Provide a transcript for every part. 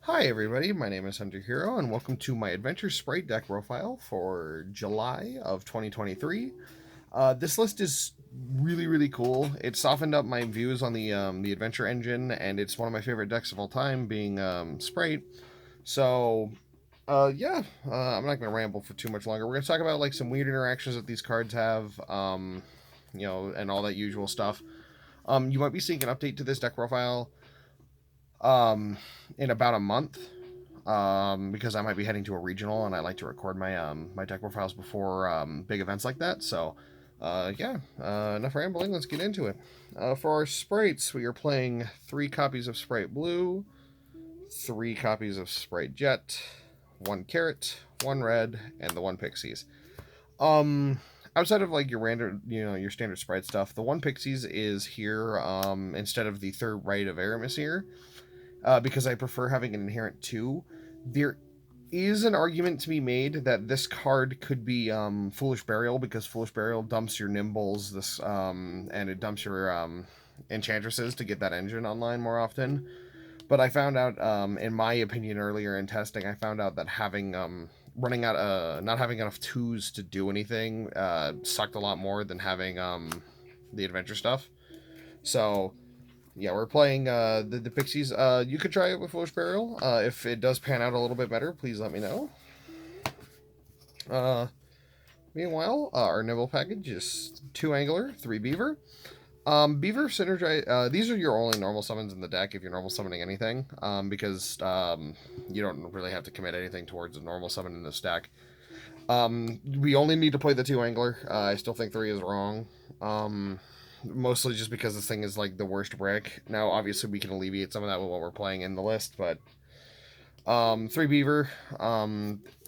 Hi everybody, my name is Hunter Hero and welcome to my Adventure Sprite deck profile for July of 2023. This list is really cool. It softened up my views on the Adventure engine, and it's one of my favorite decks of all time, being Sprite. So I'm not going to ramble for too much longer. We're going to talk about like some weird interactions that these cards have, and all that usual stuff. You might be seeing an update to this deck profile in about a month, because I might be heading to a regional, and I like to record my deck profiles before big events like that. So, enough rambling. Let's get into it. For our sprites, we are playing 3 copies of Sprite Blue, 3 copies of Sprite Jet, 1 Carrot, 1 Red, and the 1 Pixies. Outside of like your random, your standard Sprite stuff, the 1 Pixies is here instead of the 3rd Rite of Aramis here. Because I prefer having an inherent 2. There is an argument to be made that this card could be Foolish Burial, because Foolish Burial dumps your Nimbles and it dumps your Enchantresses to get that engine online more often. But I found out, in my opinion, earlier in testing, I found out that not having enough 2s to do anything sucked a lot more than having the adventure stuff. So yeah, we're playing the Pixies. You could try it with Foolish Burial. If it does pan out a little bit better, please let me know. Meanwhile, our Nibble package is 2 Angler, 3 Beaver. Beaver synergize. These are your only normal summons in the deck if you're normal summoning anything, because you don't really have to commit anything towards a normal summon in this deck. We only need to play the 2 Angler. I still think 3 is wrong. Mostly just because this thing is like the worst brick. Now, obviously, we can alleviate some of that with what we're playing in the list, but 3 Beaver.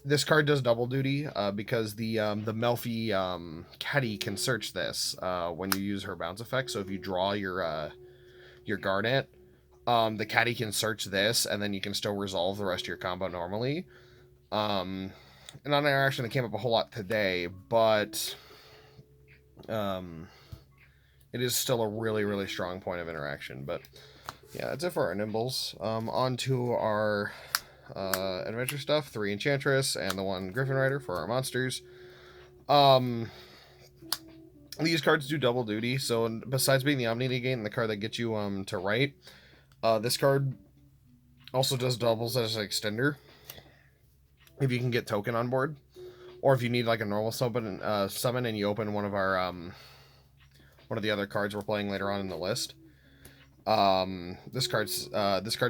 This card does double duty because the Melfi Caddy can search this when you use her bounce effect. So if you draw your Garnet, the Caddy can search this, and then you can still resolve the rest of your combo normally. And not an interaction that came up a whole lot today, but it is still a really strong point of interaction. But yeah, that's it for our Nimbles. On to our adventure stuff. 3 Enchantress and the 1 Griffin Rider for our monsters. These cards do double duty. So besides being the Omni Negate and the card that gets you to write, this card also does doubles as an extender if you can get token on board, or if you need like a normal summon and you open one of our one of the other cards we're playing later on in the list. This card's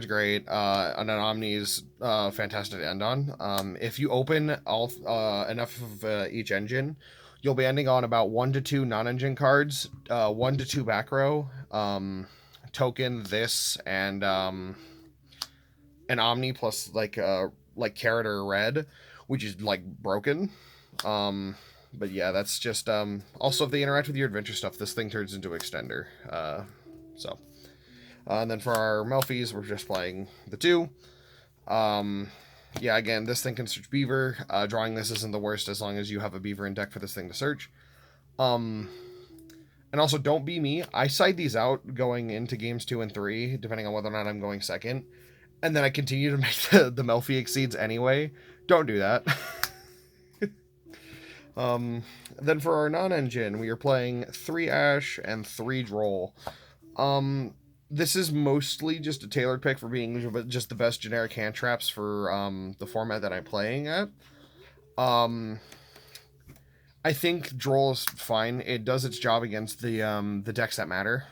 great. And an Omni is fantastic to end on. If you open all enough of each engine, you'll be ending on about 1 to 2 non-engine cards, 1 to 2 back row, token this, and an Omni plus like Carrot or Red, which is like broken. But yeah, that's just also if they interact with your adventure stuff, this thing turns into extender. And then for our Melfies, we're just playing the 2. Yeah, again, this thing can search Beaver. Drawing this isn't the worst as long as you have a Beaver in deck for this thing to search. And also, don't be me. I side these out going into games 2 and 3, depending on whether or not I'm going second. And then I continue to make the Melfi exceeds anyway. Don't do that. Then for our non-engine, we are playing 3 Ash and 3 Droll. This is mostly just a tailored pick for being just the best generic hand traps for the format that I'm playing at. I think Droll is fine. It does its job against the decks that matter.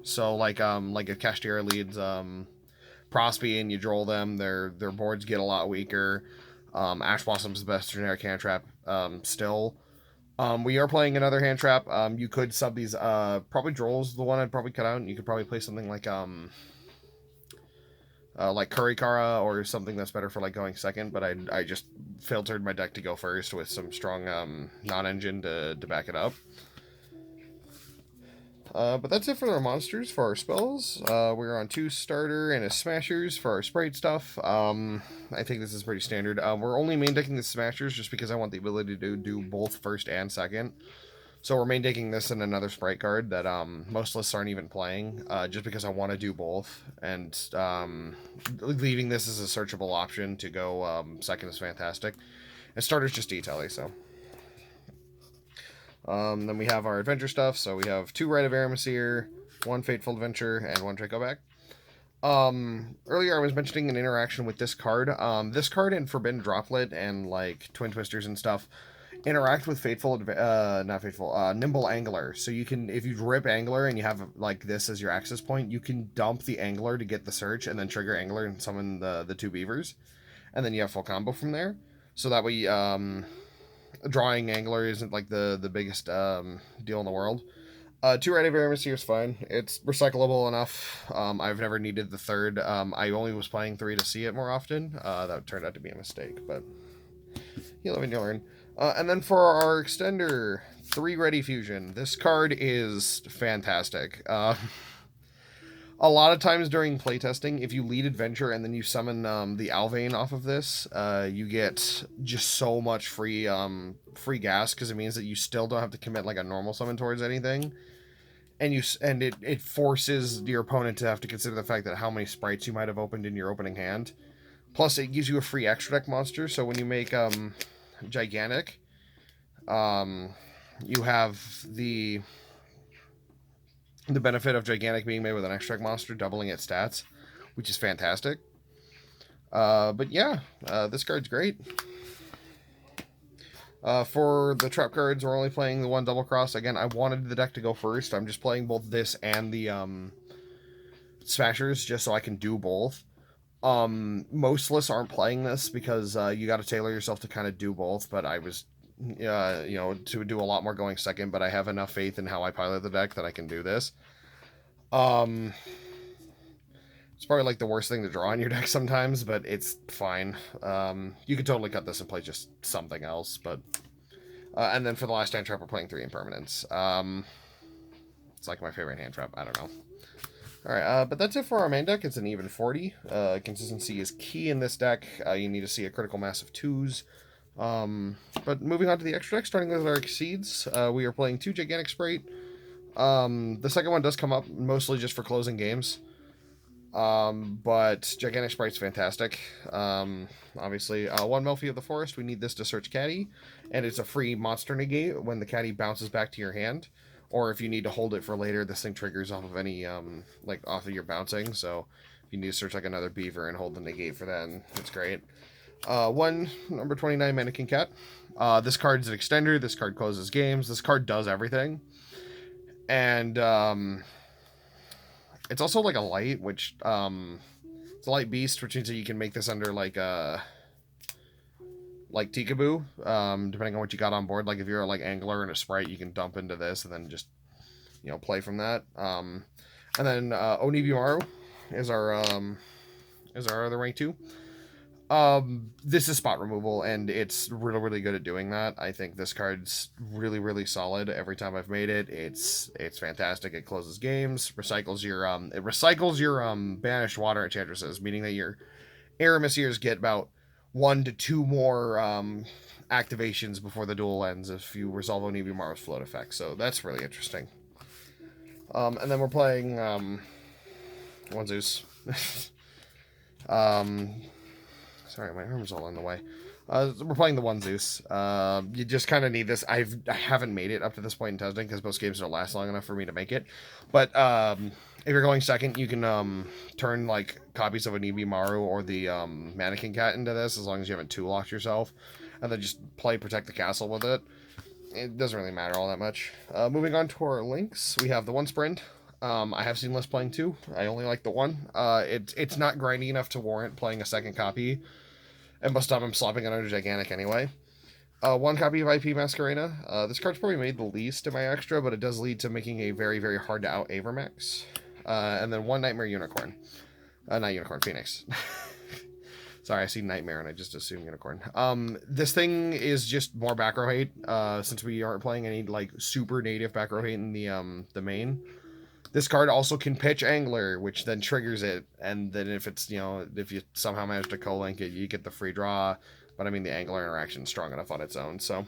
So like if Kashtira leads Prospy and you Droll them, their boards get a lot weaker. Ash Blossom's the best generic hand trap still. We are playing another hand trap. You could sub these. Probably Droll's the one I'd probably cut out, and you could probably play something like Kurikara or something that's better for like going second. But I just filtered my deck to go first with some strong non-engine to back it up. But that's it for our monsters. For our spells, we're on 2 starter and a smashers for our sprite stuff. I think this is pretty standard. We're only main decking the smashers just because I want the ability to do both first and second. So we're main decking this and another Spright card that most lists aren't even playing, just because I want to do both, and leaving this as a searchable option to go second is fantastic. And starter's just detailing, so. Then we have our adventure stuff, so we have 2 Rite of Aramasir, 1 Fateful Adventure, and 1 Dracoback. Earlier I was mentioning an interaction with this card. This card and Forbidden Droplet and like Twin Twisters and stuff interact with Nimble Angler. So you can, if you rip Angler and you have like this as your access point, you can dump the Angler to get the search and then trigger Angler and summon the 2 beavers. And then you have full combo from there. So that way, drawing Angler isn't like the biggest deal in the world. 2 Rite of Aramasir is fine. It's recyclable enough. I've never needed the 3rd. I only was playing 3 to see it more often. That turned out to be a mistake, but you live and you learn. And then for our extender, 3 Ready Fusion. This card is fantastic. A lot of times during playtesting, if you lead Adventure and then you summon the Alvain off of this, you get just so much free gas, because it means that you still don't have to commit like a normal summon towards anything. And it forces your opponent to have to consider the fact that how many sprites you might have opened in your opening hand. Plus, it gives you a free extra deck monster, so when you make Gigantic, you have the benefit of Gigantic being made with an extra deck monster, doubling its stats, which is fantastic. But yeah, this card's great. For the trap cards, we're only playing the 1 Double Cross. Again, I wanted the deck to go first. I'm just playing both this and the Smashers, just so I can do both. Most lists aren't playing this because you got to tailor yourself to kind of do both, but I was, to do a lot more going second, but I have enough faith in how I pilot the deck that I can do this. It's probably like the worst thing to draw in your deck sometimes, but it's fine. You could totally cut this and play just something else, but... and then for the last hand trap, we're playing 3 Impermanents. It's like my favorite hand trap. I don't know. Alright, but that's it for our main deck. It's an even 40. Consistency is key in this deck. You need to see a critical mass of 2s. But moving on to the extra deck, starting with our Exceeds, we are playing 2 Gigantic Spright. The second one does come up mostly just for closing games. But Gigantic Spright's fantastic. Obviously, 1 Melfi of the Forest. We need this to search Caddy, and it's a free monster negate when the Caddy bounces back to your hand, or if you need to hold it for later, this thing triggers off of any, off of your bouncing, so if you need to search, like, another Beaver and hold the negate for that, and it's great. 1 number 29 Mannequin Cat. This card's an extender, this card closes games, this card does everything, and, it's also like a light, which, it's a light beast, which means that you can make this under, like Tikaboo, depending on what you got on board. Like, if you're, like, Angler and a Spright, you can dump into this and then just, play from that. And then, Onibimaru is our other rank 2. This is spot removal, and it's really, really good at doing that. I think this card's really, really solid. Every time I've made it, it's fantastic. It closes games, recycles your banished water enchantresses, meaning that your Aramasirs get about 1 to 2 more activations before the duel ends if you resolve Onibimaru's float effect. So that's really interesting. And then we're playing 1 Zeus. Sorry, my arm's all in the way. We're playing the 1 Zeus. You just kind of need this. I haven't made it up to this point in testing because most games don't last long enough for me to make it. But if you're going second, you can turn like copies of Onibimaru or the Mannequin Cat into this, as long as you haven't 2-locked yourself, and then just play Protect the Castle with it. It doesn't really matter all that much. Moving on to our links, we have the 1 Sprint. I have seen lists playing 2. I only like the 1. It's not grindy enough to warrant playing a second copy, and must stop him slopping it under Gigantic anyway. 1 copy of IP Masquerena. This card's probably made the least in my extra, but it does lead to making a very, very hard to out Avermax. And then 1 Nightmare Unicorn. Not Unicorn, Phoenix. Sorry, I see Nightmare and I just assume Unicorn. This thing is just more back row hate, since we aren't playing any like super native back row hate in the main. This card also can pitch Angler, which then triggers it, and then if it's, if you somehow manage to co-link it, you get the free draw, but I mean the Angler interaction is strong enough on its own, so.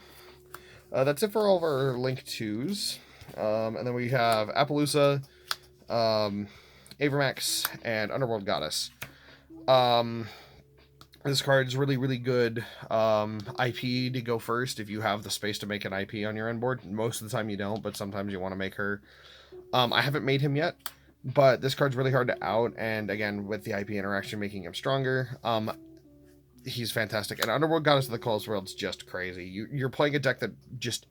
That's it for all of our Link 2s. And then we have Appaloosa, Avermax, and Underworld Goddess. This card is really, really good IP to go first if you have the space to make an IP on your end board. Most of the time you don't, but sometimes you want to make her. I haven't made him yet, but this card's really hard to out, and again, with the IP interaction making him stronger, he's fantastic. And Underworld Goddess of the Coldest World's just crazy. You're playing a deck that just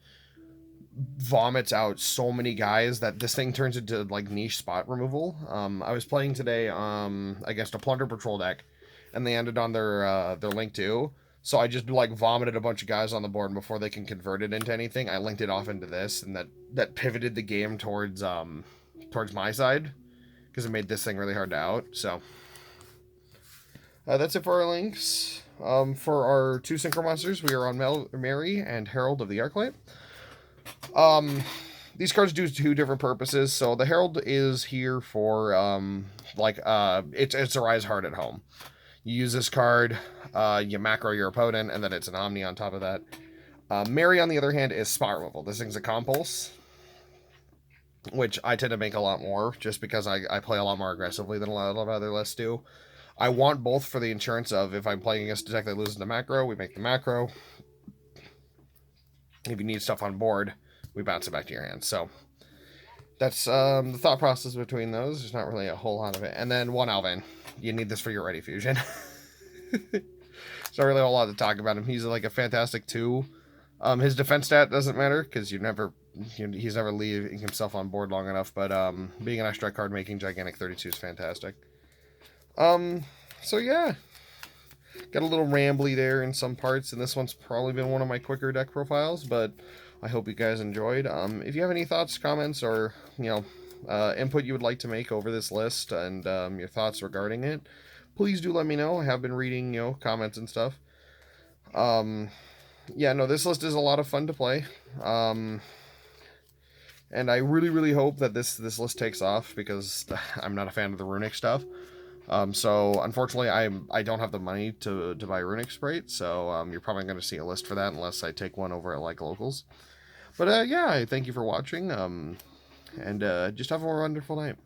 vomits out so many guys that this thing turns into like niche spot removal. I was playing today against a Plunder Patrol deck, and they ended on their Link 2. So I just like vomited a bunch of guys on the board, and before they can convert it into anything, I linked it off into this, and that pivoted the game towards my side, because it made this thing really hard to out. So that's it for our links. For our 2 Synchro Monsters, we are on Mary and Herald of the Arclight. These cards do 2 different purposes. So the Herald is here for it's a Rise Hard at home. You use this card, you macro your opponent, and then it's an Omni on top of that. Mary, on the other hand, is spot removal. This thing's a Compulse, which I tend to make a lot more, just because I play a lot more aggressively than a lot of other lists do. I want both for the insurance of if I'm playing against a deck that loses the macro, we make the macro. If you need stuff on board, we bounce it back to your hand. So that's the thought process between those. There's not really a whole lot of it. And then 1 Alvin. You need this for your Ready Fusion. There's not really a whole lot to talk about him. He's like a fantastic 2. His defense stat doesn't matter because he's never leaving himself on board long enough. But being an extra card making gigantic 32 is fantastic. So yeah, got a little rambly there in some parts, and this one's probably been one of my quicker deck profiles, but I hope you guys enjoyed. If you have any thoughts, comments, or input you would like to make over this list, and your thoughts regarding it, please do let me know. I have been reading comments and stuff. Yeah, no, this list is a lot of fun to play. And I really, really hope that this list takes off, because I'm not a fan of the runic stuff. So unfortunately, I don't have the money to buy runic Spright, so you're probably going to see a list for that unless I take one over at like locals. But yeah, thank you for watching, and just have a wonderful night.